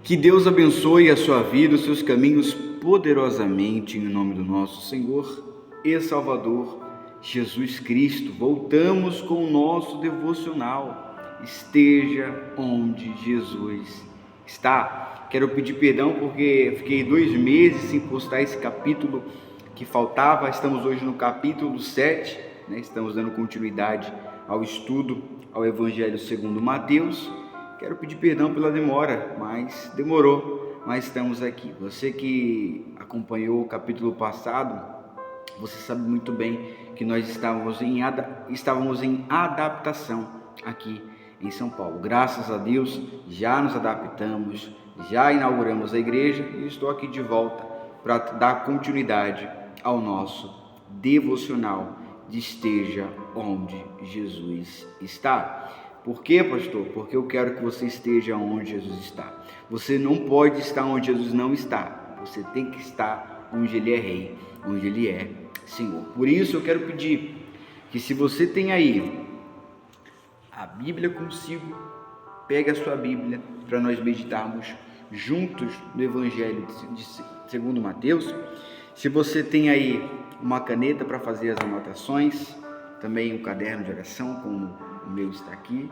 Que Deus abençoe a sua vida, os seus caminhos poderosamente, em nome do nosso Senhor e Salvador Jesus Cristo. Voltamos com o nosso devocional. Esteja onde Jesus está. Quero pedir perdão porque fiquei 2 meses sem postar esse capítulo que faltava. Estamos hoje no capítulo 7, Estamos dando continuidade ao estudo ao Evangelho segundo Mateus. Quero pedir perdão pela demora, mas demorou, mas estamos aqui. Você que acompanhou o capítulo passado, você sabe muito bem que nós estávamos em adaptação aqui em São Paulo. Graças a Deus, já nos adaptamos, já inauguramos a igreja e estou aqui de volta para dar continuidade ao nosso devocional de Esteja onde Jesus está. Por quê, pastor? Porque eu quero que você esteja onde Jesus está. Você não pode estar onde Jesus não está. Você tem que estar onde Ele é Rei, onde Ele é Senhor. Por isso eu quero pedir que, se você tem aí a Bíblia consigo, pegue a sua Bíblia para nós meditarmos juntos no Evangelho segundo Mateus. Se você tem aí uma caneta para fazer as anotações, também um caderno de oração, como o meu está aqui,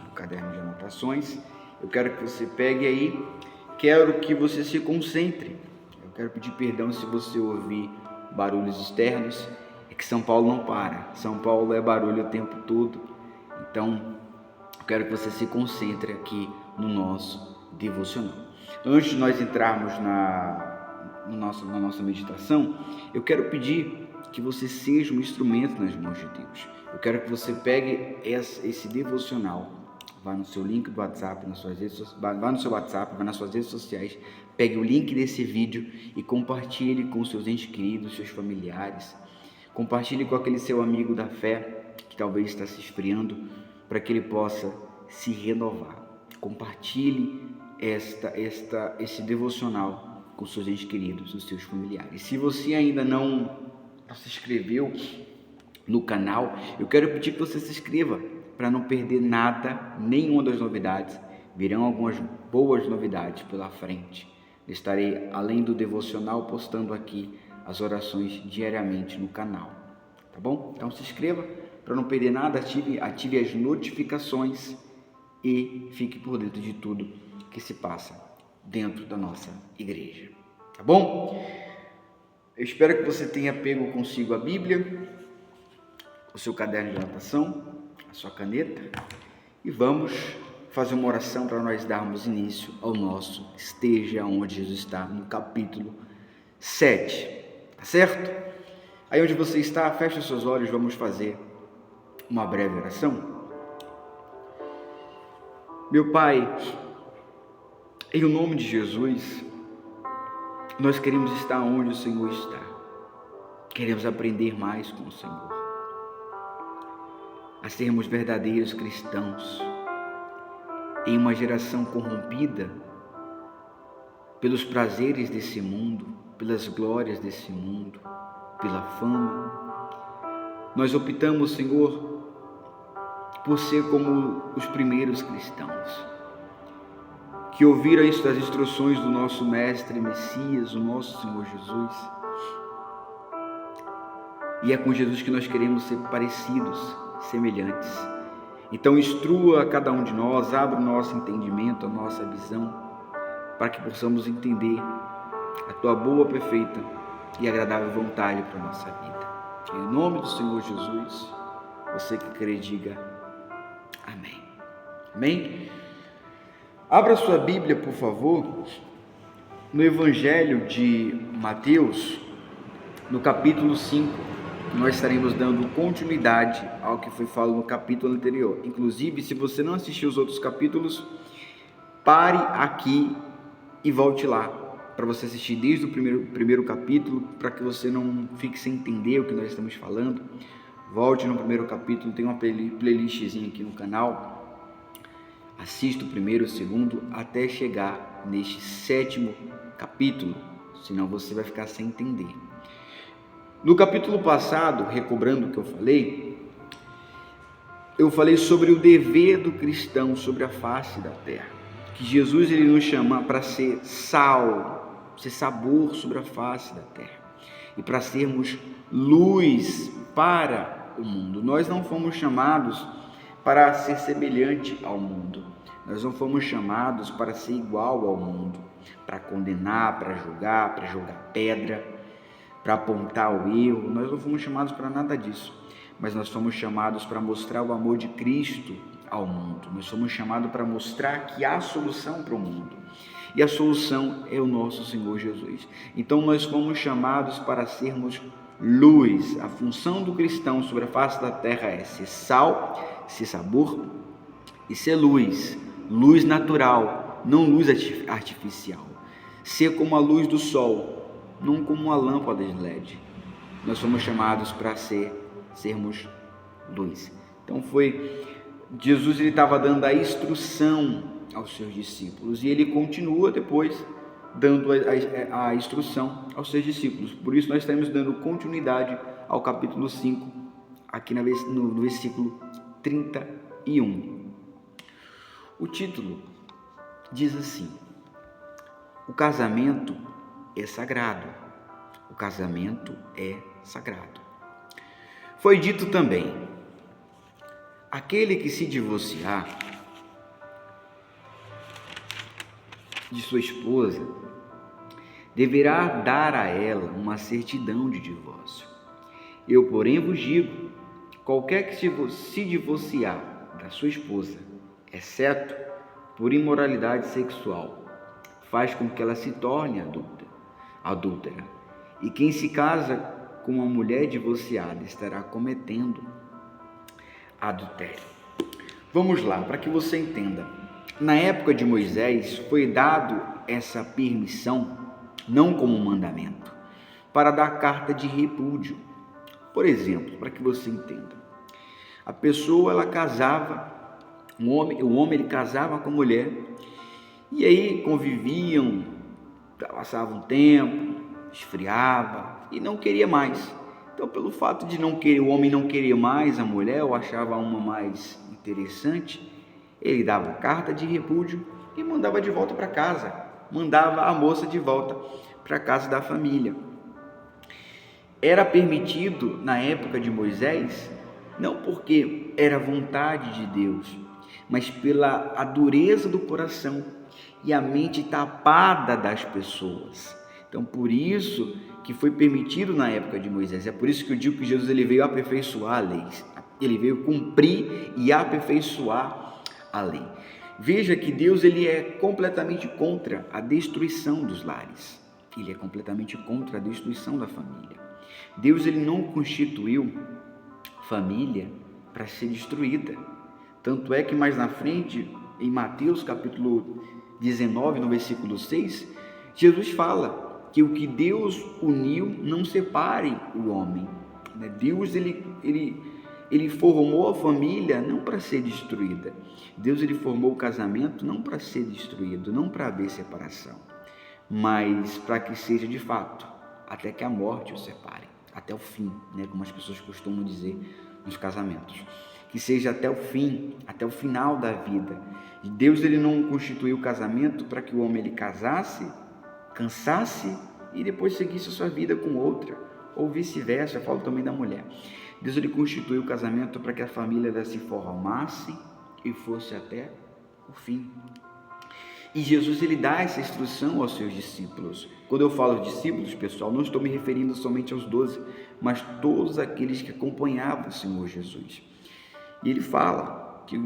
o caderno de anotações, eu quero que você pegue aí, quero que você se concentre. Eu quero pedir perdão se você ouvir barulhos externos, é que São Paulo não para, São Paulo é barulho o tempo todo. Então, eu quero que você se concentre aqui no nosso devocional. Antes de nós entrarmos na nossa meditação, eu quero pedir que você seja um instrumento nas mãos de Deus. Eu quero que você pegue esse devocional, vá no seu link do WhatsApp, vá no seu WhatsApp, vá nas suas redes sociais, pegue o link desse vídeo e compartilhe com seus entes queridos, seus familiares. Compartilhe com aquele seu amigo da fé que talvez está se esfriando, para que ele possa se renovar. Compartilhe esse devocional com seus entes queridos, os seus familiares. Se você ainda não se inscreveu no canal, eu quero pedir que você se inscreva para não perder nada, nenhuma das novidades. Virão algumas boas novidades pela frente. Estarei, além do devocional, postando aqui as orações diariamente no canal, tá bom? Então se inscreva para não perder nada, ative as notificações e fique por dentro de tudo que se passa dentro da nossa igreja, tá bom? Eu espero que você tenha pego consigo a Bíblia, o seu caderno de anotação, a sua caneta, e vamos fazer uma oração para nós darmos início ao nosso Esteja onde Jesus está, no capítulo 7, tá certo? Aí onde você está, feche os seus olhos, vamos fazer uma breve oração. Meu Pai, em nome de Jesus, nós queremos estar onde o Senhor está. Queremos aprender mais com o Senhor, a sermos verdadeiros cristãos em uma geração corrompida pelos prazeres desse mundo, pelas glórias desse mundo, pela fama. Nós optamos, Senhor, por ser como os primeiros cristãos, que ouviram as instruções do nosso Mestre Messias, o nosso Senhor Jesus. E é com Jesus que nós queremos ser parecidos, semelhantes. Então instrua a cada um de nós, abra o nosso entendimento, a nossa visão, para que possamos entender a Tua boa, perfeita e agradável vontade para a nossa vida. Em nome do Senhor Jesus, você que crê, diga amém. Amém? Abra sua Bíblia, por favor, no Evangelho de Mateus, no capítulo 5. Nós estaremos dando continuidade ao que foi falado no capítulo anterior. Inclusive, se você não assistiu os outros capítulos, pare aqui e volte lá, para você assistir desde o primeiro capítulo, para que você não fique sem entender o que nós estamos falando. Volte no primeiro capítulo, tem uma playlistzinha aqui no canal. Assista o primeiro, o segundo, até chegar neste 7º capítulo, senão você vai ficar sem entender. No capítulo passado, recobrando o que eu falei sobre o dever do cristão sobre a face da terra. que Jesus ele nos chama para ser sal, ser sabor sobre a face da terra e para sermos luz para o mundo. Nós não fomos chamados para ser semelhante ao mundo. Nós não fomos chamados para ser igual ao mundo, para condenar, para jogar pedra, para apontar o erro. Nós não fomos chamados para nada disso, mas nós fomos chamados para mostrar o amor de Cristo ao mundo. Nós fomos chamados para mostrar que há solução para o mundo, e a solução é o nosso Senhor Jesus. Então nós fomos chamados para sermos luz. A função do cristão sobre a face da terra é ser sal, ser sabor e ser luz. Luz natural, não luz artificial. Ser como a luz do sol, não como uma lâmpada de LED. Nós fomos chamados para sermos luz. Então Jesus ele estava dando a instrução aos seus discípulos, e ele continua depois dando a instrução aos seus discípulos. Por isso nós estamos dando continuidade ao capítulo 5, aqui no versículo 31. O título diz assim: o casamento é sagrado. O casamento é sagrado. Foi dito também: aquele que se divorciar de sua esposa deverá dar a ela uma certidão de divórcio. Eu, porém, vos digo: qualquer que se divorciar da sua esposa, exceto por imoralidade sexual, faz com que ela se torne adúltera. E quem se casa com uma mulher divorciada estará cometendo adultério. Vamos lá, para que você entenda. Na época de Moisés foi dado essa permissão, não como um mandamento, para dar carta de repúdio. Por exemplo, para que você entenda, a pessoa ela casava, o homem ele casava com a mulher, e aí conviviam, passavam um tempo, esfriava e não queria mais. Então, pelo fato de o homem não querer mais a mulher, ou achava uma mais interessante, ele dava carta de repúdio e mandava de volta para casa, mandava a moça de volta para a casa da família. Era permitido na época de Moisés, não porque era vontade de Deus, mas pela a dureza do coração e a mente tapada das pessoas. Então, por isso que foi permitido na época de Moisés. É por isso que eu digo que Jesus ele veio aperfeiçoar a lei. Ele veio cumprir e aperfeiçoar a lei. Veja que Deus ele é completamente contra a destruição dos lares. Ele é completamente contra a destruição da família. Deus ele não constituiu família para ser destruída. Tanto é que mais na frente, em Mateus capítulo 19, no versículo 6, Jesus fala que o que Deus uniu não separe o homem. Deus ele formou a família não para ser destruída. Deus ele formou o casamento não para ser destruído, não para haver separação, mas para que seja de fato, até que a morte o separe, até o fim, como as pessoas costumam dizer nos casamentos, que seja até o fim, até o final da vida. E Deus ele não constituiu o casamento para que o homem ele casasse, cansasse e depois seguisse a sua vida com outra, ou vice-versa. Eu falo também da mulher. Deus ele constituiu o casamento para que a família ela se formasse e fosse até o fim. E Jesus ele dá essa instrução aos seus discípulos. Quando eu falo discípulos, pessoal, não estou me referindo somente aos 12, mas todos aqueles que acompanhavam o Senhor Jesus. E ele fala que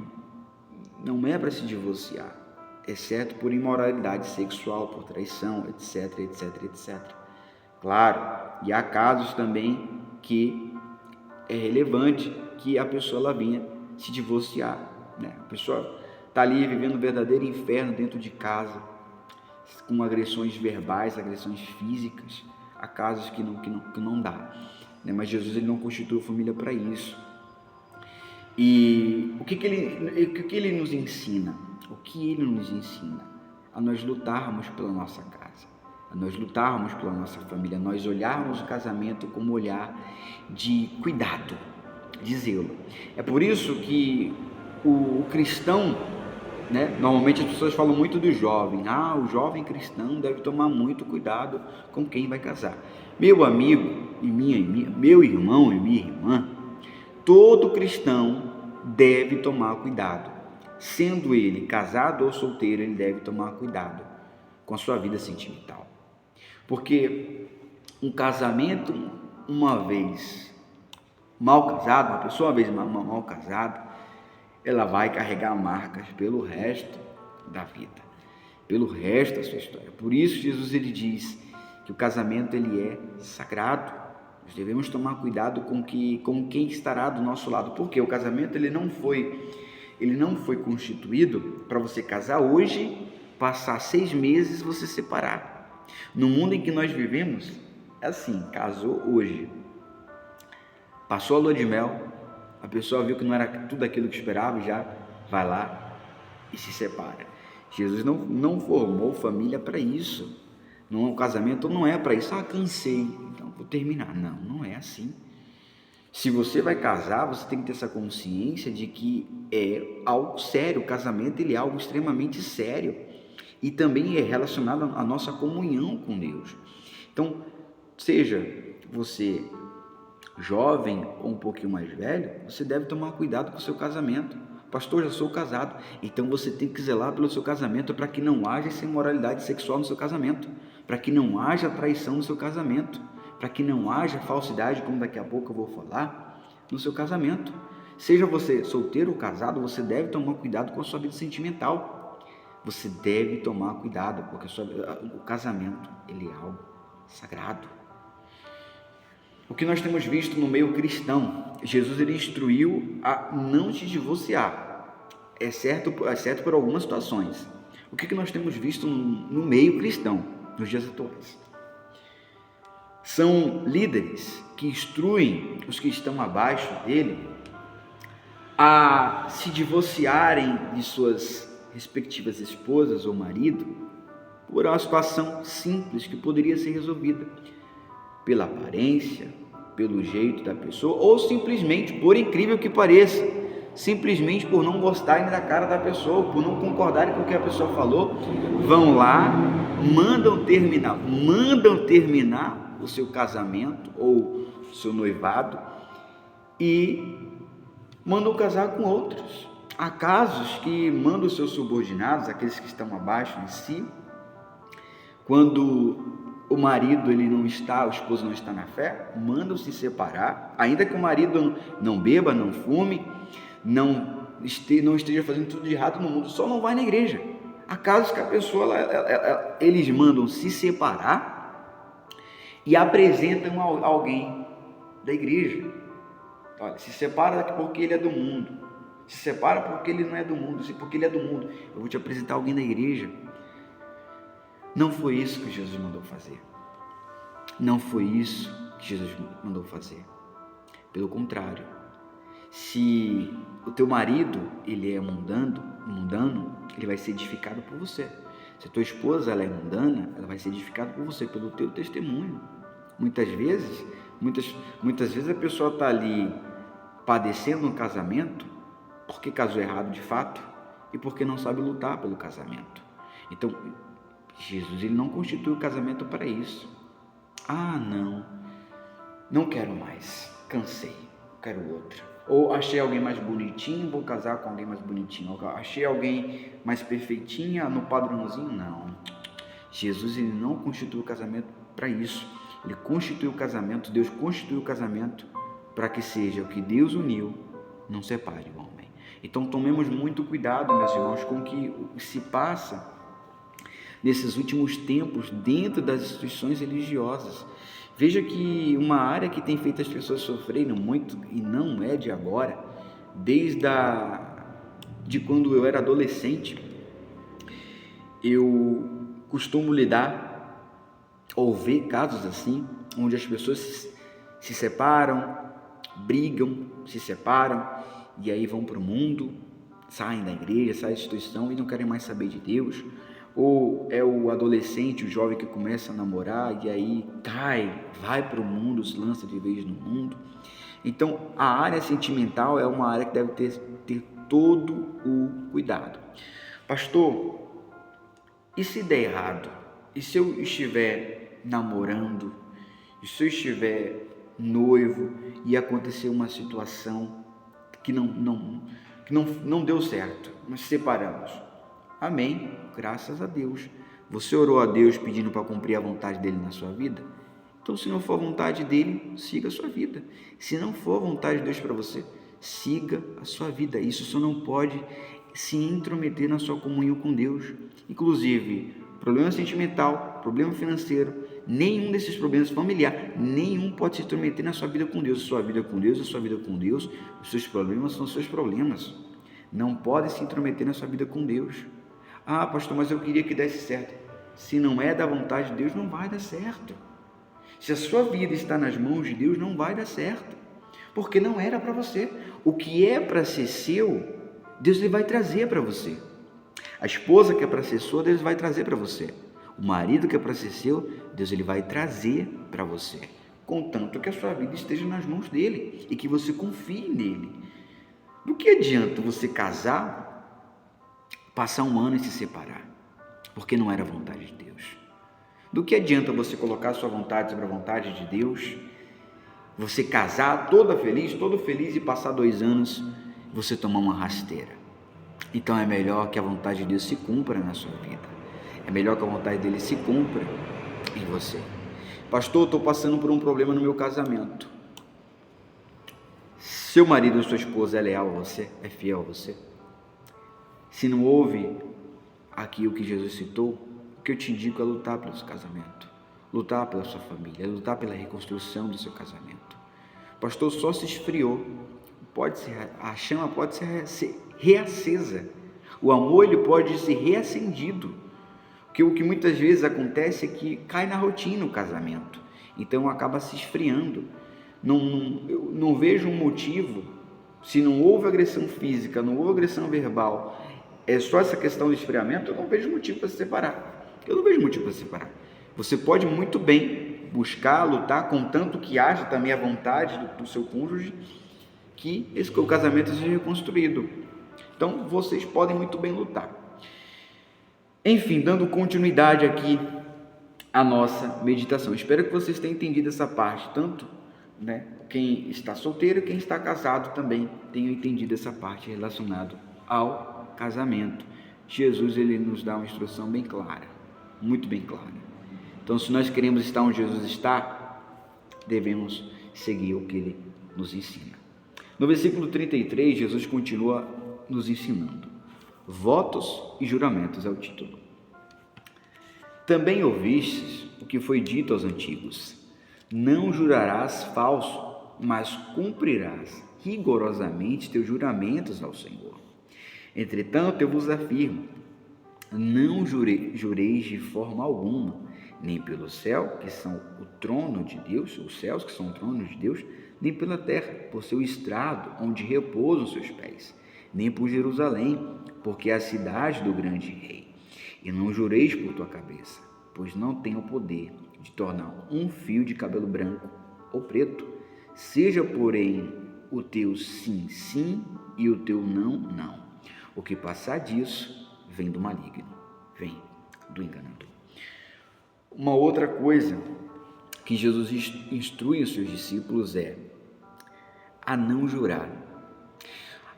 não é para se divorciar, exceto por imoralidade sexual, por traição, etc, etc, etc. Claro, e há casos também que é relevante que a pessoa ela venha se divorciar, A pessoa está ali vivendo um verdadeiro inferno dentro de casa, com agressões verbais, agressões físicas. Há casos que não dá, Mas Jesus ele não constituiu família para isso. E o que ele nos ensina? O que ele nos ensina? A nós lutarmos pela nossa casa, a nós lutarmos pela nossa família, a nós olharmos o casamento como um olhar de cuidado, de zelo. É por isso que o cristão, né? Normalmente as pessoas falam muito do jovem. O jovem cristão deve tomar muito cuidado com quem vai casar. Meu amigo e meu irmão e minha irmã, todo cristão deve tomar cuidado. Sendo ele casado ou solteiro, ele deve tomar cuidado com a sua vida sentimental. Porque um casamento, uma vez mal casado, uma pessoa uma vez mal casada, ela vai carregar marcas pelo resto da vida, pelo resto da sua história. Por isso Jesus ele diz que o casamento ele é sagrado. Nós devemos tomar cuidado com quem estará do nosso lado, porque o casamento ele não foi constituído para você casar hoje, passar 6 meses e você separar. No mundo em que nós vivemos, é assim, casou hoje, passou a lua de mel, a pessoa viu que não era tudo aquilo que esperava e já vai lá e se separa. Jesus não formou família para isso. O casamento não é para isso. Cansei, então vou terminar. Não é assim. Se você vai casar, você tem que ter essa consciência de que é algo sério. O casamento ele é algo extremamente sério e também é relacionado à nossa comunhão com Deus. Então, seja você jovem ou um pouquinho mais velho, você deve tomar cuidado com o seu casamento. Pastor, já sou casado. Então você tem que zelar pelo seu casamento para que não haja essa imoralidade sexual no seu casamento, para que não haja traição no seu casamento, para que não haja falsidade, como daqui a pouco eu vou falar, no seu casamento. Seja você solteiro ou casado, você deve tomar cuidado com a sua vida sentimental. Você deve tomar cuidado, porque o casamento ele é algo sagrado. O que nós temos visto no meio cristão, Jesus ele instruiu a não se divorciar, exceto por algumas situações. O que nós temos visto no meio cristão, nos dias atuais? São líderes que instruem os que estão abaixo dele a se divorciarem de suas respectivas esposas ou marido por uma situação simples que poderia ser resolvida pela aparência, pelo jeito da pessoa, ou simplesmente, por incrível que pareça, simplesmente por não gostarem da cara da pessoa, por não concordarem com o que a pessoa falou, vão lá, mandam terminar o seu casamento ou o seu noivado e mandam casar com outros. Há casos que mandam os seus subordinados, aqueles que estão abaixo em si, quando o marido ele não está, o esposo não está na fé, mandam se separar, ainda que o marido não beba, não fume, não esteja fazendo tudo de errado no mundo, só não vai na igreja. Há casos que a pessoa, eles mandam se separar e apresentam alguém da igreja. Olha, se separa porque ele é do mundo, se separa porque ele não é do mundo, porque ele é do mundo, eu vou te apresentar alguém da igreja. Não foi isso que Jesus mandou fazer. Não foi isso que Jesus mandou fazer. Pelo contrário, se o teu marido ele é mundano, ele vai ser edificado por você. Se a tua esposa ela é mundana, ela vai ser edificada por você, pelo teu testemunho. Muitas vezes a pessoa está ali padecendo um casamento porque casou errado de fato e porque não sabe lutar pelo casamento. Então, Jesus ele não constitui o casamento para isso. Não quero mais, cansei, quero outra. Ou achei alguém mais bonitinho, vou casar com alguém mais bonitinho. Ou achei alguém mais perfeitinha, no padrãozinho, não. Jesus ele não constitui o casamento para isso. Ele constituiu o casamento, Deus constituiu o casamento para que seja o que Deus uniu, não separe o homem. Então tomemos muito cuidado, meus irmãos, com o que se passa nesses últimos tempos dentro das instituições religiosas. Veja que uma área que tem feito as pessoas sofrerem muito, e não é de agora, de quando eu era adolescente, eu costumo lidar ou ver casos assim, onde as pessoas se separam, brigam, se separam, e aí vão para o mundo, saem da igreja, saem da instituição e não querem mais saber de Deus. Ou é o adolescente, o jovem que começa a namorar e aí vai para o mundo, se lança de vez no mundo. Então, a área sentimental é uma área que deve ter todo o cuidado. Pastor, e se der errado? E se eu estiver namorando? E se eu estiver noivo e acontecer uma situação que não deu certo, nós separamos? Amém, graças a Deus. Você orou a Deus pedindo para cumprir a vontade dele na sua vida? Então, se não for a vontade dele, siga a sua vida. Se não for a vontade de Deus para você, siga a sua vida. Isso só não pode se intrometer na sua comunhão com Deus. Inclusive, problema sentimental, problema financeiro, nenhum desses problemas familiares, nenhum pode se intrometer na sua vida com Deus. A sua vida com Deus, a sua vida com Deus, os seus problemas são os seus problemas. Não pode se intrometer na sua vida com Deus. Ah, pastor, mas eu queria que desse certo. Se não é da vontade de Deus, não vai dar certo. Se a sua vida está nas mãos de Deus, não vai dar certo, porque não era para você. O que é para ser seu, Deus ele vai trazer para você. A esposa que é para ser sua, Deus vai trazer para você. O marido que é para ser seu, Deus ele vai trazer para você, contanto que a sua vida esteja nas mãos dele e que você confie nele. Do que adianta você casar, passar um ano e se separar, porque não era a vontade de Deus? Do que adianta você colocar a sua vontade sobre a vontade de Deus, você casar todo feliz e passar 2 anos você tomar uma rasteira? Então é melhor que a vontade de Deus se cumpra na sua vida. É melhor que a vontade dele se cumpra em você. Pastor, eu estou passando por um problema no meu casamento. Seu marido ou sua esposa é leal a você? É fiel a você? Se não houve aqui o que Jesus citou, o que eu te indico é lutar pelo seu casamento, lutar pela sua família, lutar pela reconstrução do seu casamento. Pastor, só se esfriou, a chama pode ser reacesa, o amor ele pode ser reacendido, porque o que muitas vezes acontece é que cai na rotina o casamento, então acaba se esfriando. Eu não vejo um motivo, se não houve agressão física, não houve agressão verbal, é só essa questão do esfriamento, eu não vejo motivo para se separar. Você pode muito bem buscar, lutar, contanto que haja também a vontade do seu cônjuge, que o casamento seja reconstruído. Então, vocês podem muito bem lutar. Enfim, dando continuidade aqui à nossa meditação. Espero que vocês tenham entendido essa parte, tanto quem está solteiro e quem está casado também tenham entendido essa parte relacionada ao casamento. Jesus ele nos dá uma instrução bem clara, muito bem clara. Então, se nós queremos estar onde Jesus está, devemos seguir o que ele nos ensina. No versículo 33, Jesus continua nos ensinando. Votos e juramentos é o título. Também ouvistes o que foi dito aos antigos: não jurarás falso, mas cumprirás rigorosamente teus juramentos ao Senhor. Entretanto, eu vos afirmo, não jureis de forma alguma, nem pelo céu, que são o trono de Deus, os céus que são o trono de Deus, nem pela terra, por seu estrado, onde repousam seus pés, nem por Jerusalém, porque é a cidade do grande rei. E não jureis por tua cabeça, pois não tem o poder de tornar um fio de cabelo branco ou preto. Seja, porém, o teu sim, sim, e o teu não, não. O que passar disso vem do maligno, vem do enganador. Uma outra coisa que Jesus instrui os seus discípulos é a não jurar.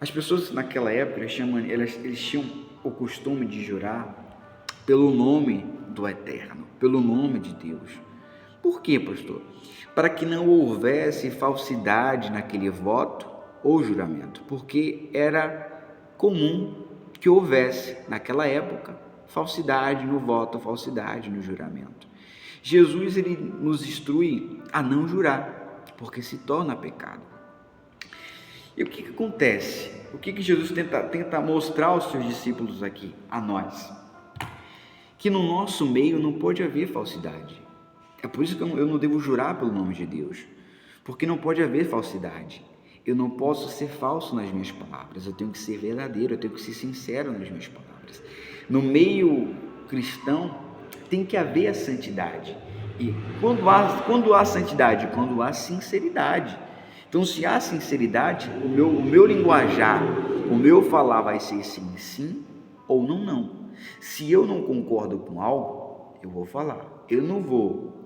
As pessoas naquela época, eles tinham o costume de jurar pelo nome do Eterno, pelo nome de Deus. Por quê, pastor? Para que não houvesse falsidade naquele voto ou juramento, porque era comum que houvesse, naquela época, falsidade no voto, falsidade no juramento. Jesus ele nos instrui a não jurar, porque se torna pecado. E o que acontece? O que Jesus tenta mostrar aos seus discípulos aqui, a nós? Que no nosso meio não pode haver falsidade. É por isso que eu não devo jurar pelo nome de Deus, porque não pode haver falsidade. Eu não posso ser falso nas minhas palavras, eu tenho que ser verdadeiro, eu tenho que ser sincero nas minhas palavras. No meio cristão tem que haver a santidade. E quando há santidade? Quando há sinceridade. Então, se há sinceridade, o meu linguajar, o meu falar vai ser sim, sim, ou não. Se eu não concordo com algo, eu vou falar. Eu não vou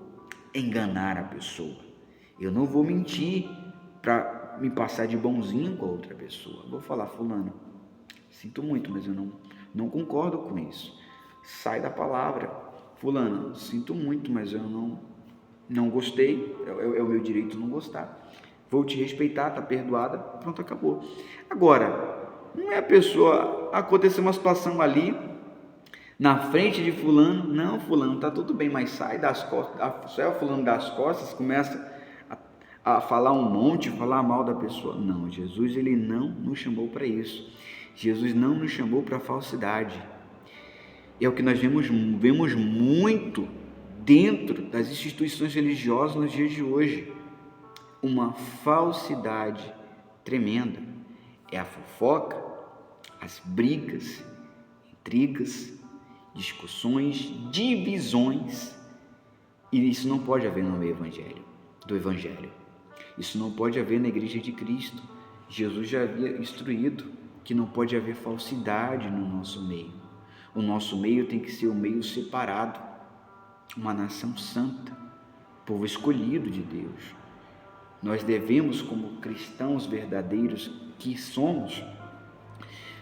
enganar a pessoa. Eu não vou mentir para me passar de bonzinho com a outra pessoa. Eu vou falar, fulano, sinto muito, mas eu não concordo com isso. Sai da palavra. Fulano, sinto muito, mas eu não gostei. É o meu direito não gostar. Vou te respeitar, tá perdoada, pronto, acabou. Agora, não é a pessoa acontecer uma situação ali na frente de fulano, não, fulano, tá tudo bem, mas sai das costas, sai o fulano das costas, começa a falar um monte, falar mal da pessoa. Não, Jesus, ele não nos chamou para isso. Jesus não nos chamou para falsidade. É o que nós vemos muito dentro das instituições religiosas nos dias de hoje. Uma falsidade tremenda. É a fofoca, as brigas, intrigas, discussões, divisões. E isso não pode haver no meio do Evangelho. Isso não pode haver na Igreja de Cristo. Jesus já havia instruído que não pode haver falsidade no nosso meio. O nosso meio tem que ser um meio separado, uma nação santa, povo escolhido de Deus. Nós devemos, como cristãos verdadeiros que somos,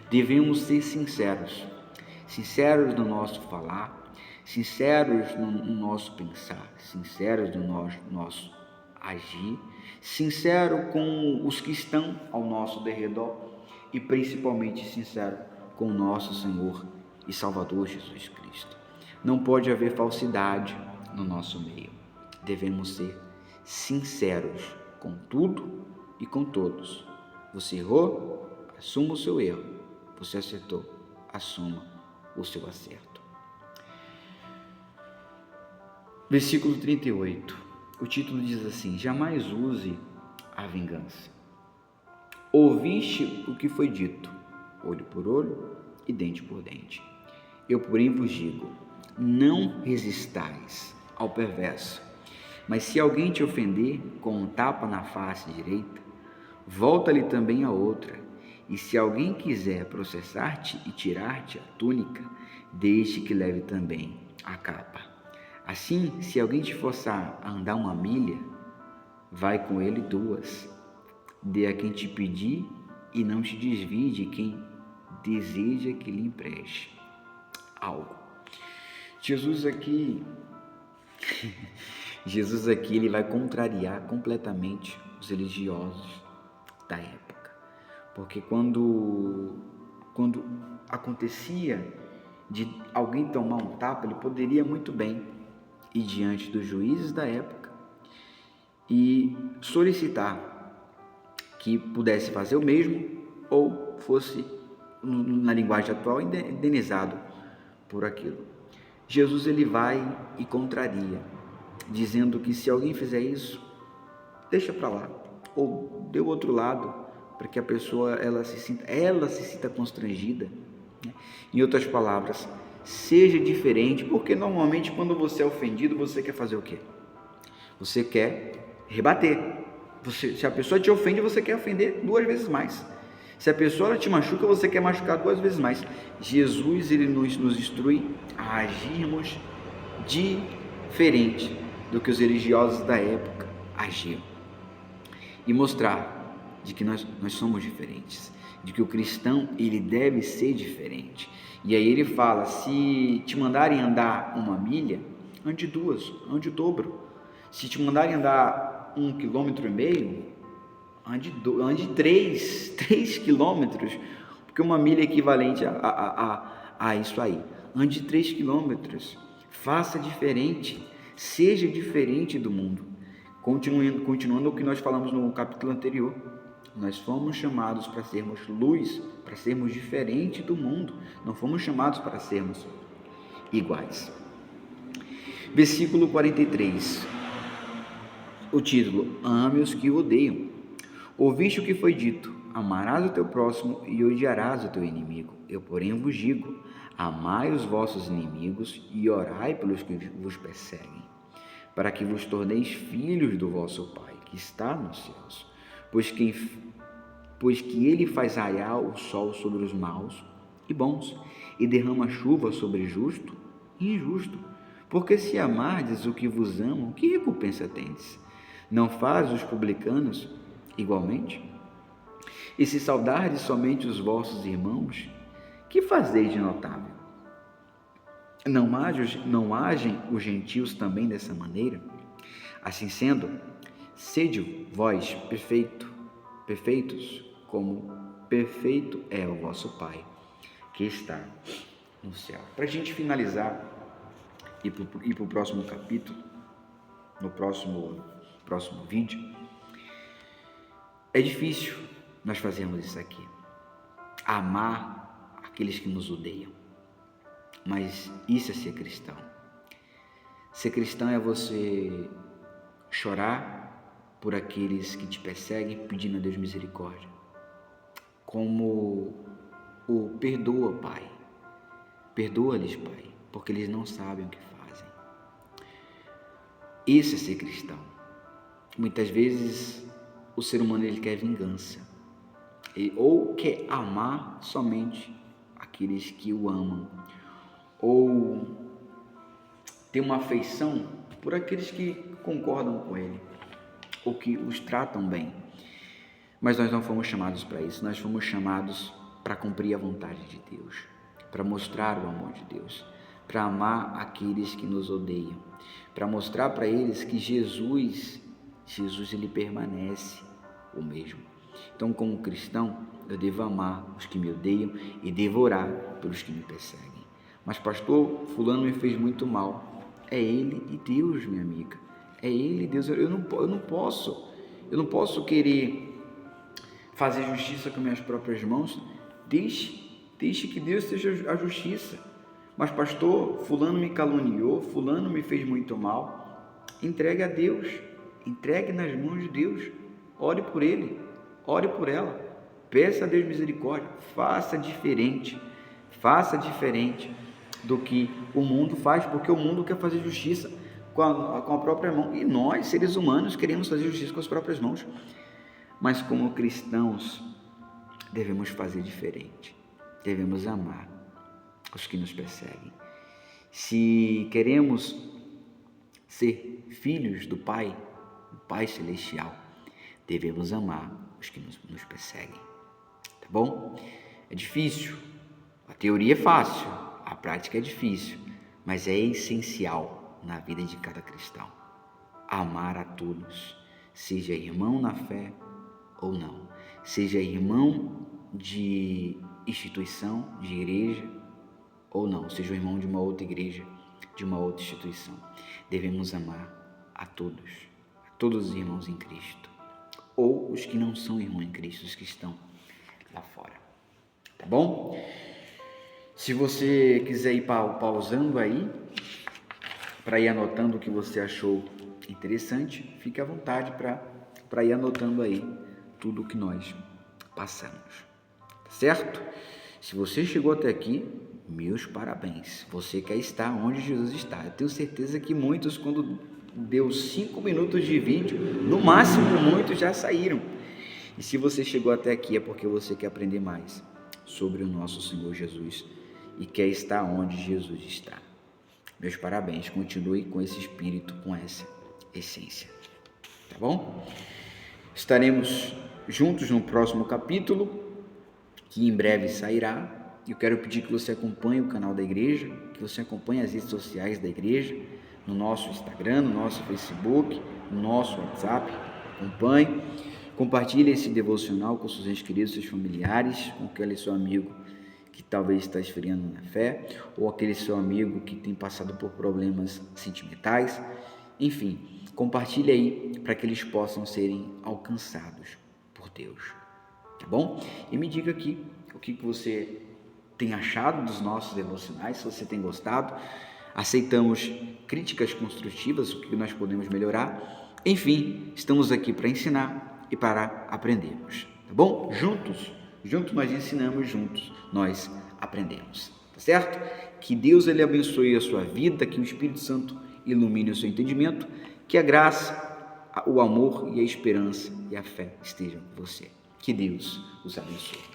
devemos ser sinceros no nosso falar, sinceros no nosso pensar, sinceros no nosso agir, sincero com os que estão ao nosso derredor e principalmente sincero com o nosso Senhor e Salvador Jesus Cristo. Não pode haver falsidade no nosso meio. Devemos ser sinceros com tudo e com todos. Você errou? Assuma o seu erro. Você acertou? Assuma o seu acerto. Versículo 38. O título diz assim: jamais use a vingança. Ouviste o que foi dito, olho por olho e dente por dente. Eu, porém, vos digo, não resistais ao perverso, mas se alguém te ofender com um tapa na face direita, volta-lhe também a outra. E se alguém quiser processar-te e tirar-te a túnica, deixe que leve também a capa. Assim, se alguém te forçar a andar 1 milha, vai com ele 2. Dê a quem te pedir e não te desvie de quem deseja que lhe empreste algo. Jesus aqui, ele vai contrariar completamente os religiosos da época. Porque quando acontecia de alguém tomar um tapa, ele poderia muito bem ir diante dos juízes da época e solicitar que pudesse fazer o mesmo ou fosse, na linguagem atual, indenizado por aquilo. Jesus, ele vai e contraria, dizendo que se alguém fizer isso, deixa para lá, ou dê o outro lado, para que a pessoa ela se sinta constrangida. Em outras palavras, seja diferente, porque normalmente quando você é ofendido, você quer fazer o quê? Você quer rebater. Se a pessoa te ofende, você quer ofender 2 vezes mais. Se a pessoa ela te machuca, você quer machucar 2 vezes mais. Jesus, ele nos instrui a agirmos diferente do que os religiosos da época agiam. E mostrar de que nós somos diferentes, de que o cristão, ele deve ser diferente. E aí ele fala, se te mandarem andar 1 milha, ande 2, ande o dobro. Se te mandarem andar 1,5 km, ande 3 quilômetros, porque 1 milha é equivalente a isso aí. Ande 3 quilômetros, faça diferente, seja diferente do mundo. Continuando o que nós falamos no capítulo anterior, nós fomos chamados para sermos luz, para sermos diferentes do mundo, não fomos chamados para sermos iguais. Versículo 43, o título: ame os que o odeiam. Ouviste o que foi dito, amarás o teu próximo e odiarás o teu inimigo. Eu, porém, vos digo, amai os vossos inimigos e orai pelos que vos perseguem, para que vos torneis filhos do vosso Pai, que está nos céus. Pois que ele faz raiar o sol sobre os maus e bons, e derrama chuva sobre justo e injusto. Porque se amardes o que vos amam, que recompensa tendes? Não faz os publicanos igualmente? E se saudardes somente os vossos irmãos, que fazeis de notável? Não agem os gentios também dessa maneira? Assim sendo, sede vós perfeitos, como perfeito é o vosso Pai, que está no céu. Para a gente finalizar e para o próximo capítulo, no próximo vídeo, é difícil nós fazermos isso aqui, amar aqueles que nos odeiam, mas isso é ser cristão. Ser cristão é você chorar por aqueles que te perseguem, pedindo a Deus misericórdia, como o perdoa, Pai, perdoa-lhes, Pai, porque eles não sabem o que fazem. Esse é ser cristão. Muitas vezes o ser humano ele quer vingança, ou quer amar somente aqueles que o amam, ou ter uma afeição por aqueles que concordam com ele, ou que os tratam bem. Mas nós não fomos chamados para isso, nós fomos chamados para cumprir a vontade de Deus, para mostrar o amor de Deus, para amar aqueles que nos odeiam, para mostrar para eles que Jesus ele permanece o mesmo. Então, como cristão, eu devo amar os que me odeiam e devo orar pelos que me perseguem. Mas pastor, fulano me fez muito mal. É ele e Deus, minha amiga. É ele e Deus. Eu não posso querer fazer justiça com minhas próprias mãos. Deixe que Deus seja a justiça. Mas pastor, fulano me caluniou, fulano me fez muito mal. Entregue a Deus. Entregue nas mãos de Deus. Ore por ele. Ore por ela. Peça a Deus misericórdia. Faça diferente do que o mundo faz, porque o mundo quer fazer justiça com a própria mão, e nós, seres humanos, queremos fazer justiça com as próprias mãos. Mas como cristãos, devemos fazer diferente, devemos amar os que nos perseguem. Se queremos ser filhos do Pai Celestial, devemos amar os que nos perseguem, tá bom? É difícil, a teoria é fácil, a prática é difícil, mas é essencial na vida de cada cristão. Amar a todos, seja irmão na fé ou não, seja irmão de instituição, de igreja ou não, seja o irmão de uma outra igreja, de uma outra instituição. Devemos amar a todos os irmãos em Cristo, ou os que não são irmãos em Cristo, os que estão lá fora, tá bom? Se você quiser ir pausando aí, para ir anotando o que você achou interessante, fique à vontade para ir anotando aí tudo o que nós passamos, tá certo? Se você chegou até aqui, meus parabéns, você quer estar onde Jesus está. Eu tenho certeza que muitos, quando deu 5 minutos de vídeo, no máximo muitos já saíram. E se você chegou até aqui é porque você quer aprender mais sobre o nosso Senhor Jesus e quer estar onde Jesus está. Meus parabéns, continue com esse espírito, com essa essência, tá bom? Estaremos juntos no próximo capítulo, que em breve sairá. Eu quero pedir que você acompanhe o canal da igreja, que você acompanhe as redes sociais da igreja, no nosso Instagram, no nosso Facebook, no nosso WhatsApp. Acompanhe, compartilhe esse devocional com seus entes queridos, seus familiares, com aquele seu amigo que talvez está esfriando na fé, ou aquele seu amigo que tem passado por problemas sentimentais. Enfim, compartilhe aí para que eles possam serem alcançados por Deus, tá bom? E me diga aqui o que você tem achado dos nossos devocionais, se você tem gostado. Aceitamos críticas construtivas, o que nós podemos melhorar. Enfim, estamos aqui para ensinar e para aprendermos, tá bom? Juntos nós ensinamos, juntos nós aprendemos, tá certo? Que Deus ele abençoe a sua vida, que o Espírito Santo ilumine o seu entendimento, que a graça, o amor e a esperança e a fé estejam com você. Que Deus os abençoe.